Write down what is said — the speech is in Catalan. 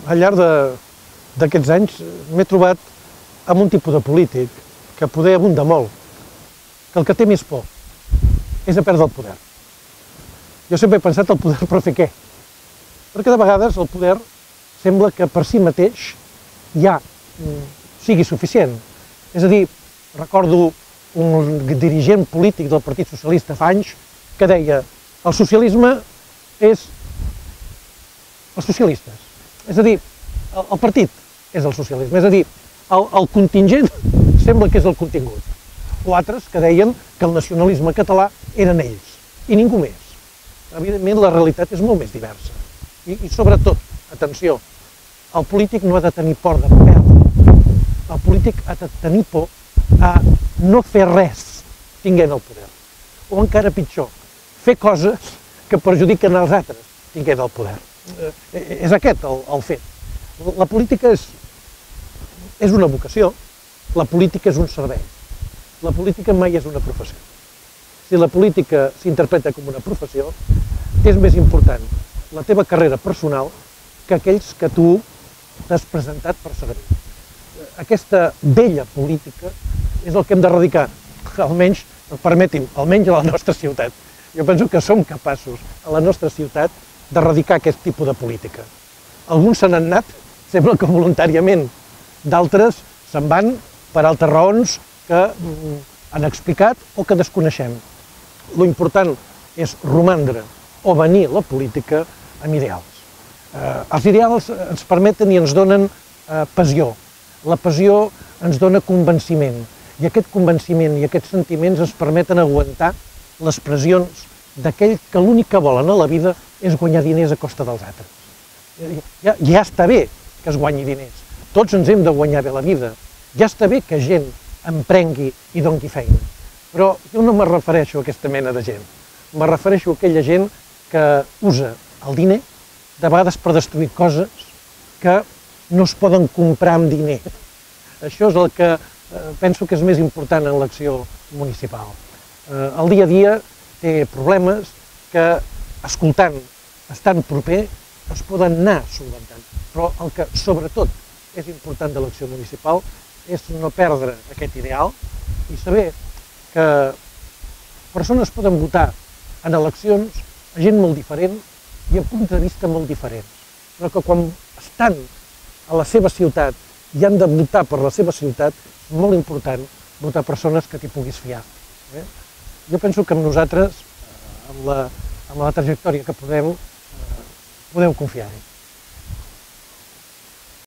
Al llarg d'aquests anys m'he trobat amb un tipus de polític que poder abunda molt, que el que té més por és a perdre el poder. Jo sempre he pensat el poder per fer què? Perquè de vegades el poder sembla que per si mateix ja sigui suficient. És a dir, recordo un dirigent polític del Partit Socialista fa anys que deia el socialisme és els socialistes. És a dir, el partit és el socialisme. És a dir, el contingent sembla que és el contingut. O altres que deien que el nacionalisme català eren ells, i ningú més. Evidentment, la realitat és molt més diversa. I sobretot, atenció, el polític no ha de tenir por de perdre. El polític ha de tenir por a no fer res tinguent el poder. O encara pitjor, fer coses que perjudiquen els altres tinguent el poder. És aquest el fet. La política és una vocació, la política és un servei. La política mai és una professió. Si la política s'interpreta com una professió, és més important la teva carrera personal que aquells que tu t'has presentat per servir. Aquesta vella política és el que hem d'erradicar, almenys, permeti'm, almenys a la nostra ciutat. Jo penso que som capaços, a la nostra ciutat, d'erradicar aquest tipus de política. Alguns se n'han anat, sembla que voluntàriament, d'altres se'n van per altres raons que han explicat o que desconeixem. Lo important és romandre o venir a la política amb ideals. Els ideals ens permeten i ens donen passió. La passió ens dona convenciment i aquest convenciment i aquests sentiments ens permeten aguantar les pressions d'aquell que l'únic que volen a la vida és guanyar diners a costa dels altres. Ja està bé que es guanyi diners. Tots ens hem de guanyar bé la vida. Ja està bé que gent emprengui i doni feina. Però jo no me refereixo a aquesta mena de gent. Me refereixo a aquella gent que usa el diner de vegades per destruir coses que no es poden comprar amb diner. Això és el que penso que és més important en l'acció municipal. El dia a dia té problemes que, escoltant, estant proper, es poden anar solventant. Però el que sobretot és important de l'acció municipal és no perdre aquest ideal i saber que persones poden votar en eleccions a gent molt diferent i a punts de vista molt diferents, però que quan estan a la seva ciutat i han de votar per la seva ciutat, és molt important votar persones que t'hi puguis fiar. Jo penso que amb nosaltres, amb la trajectòria que podeu confiar-hi.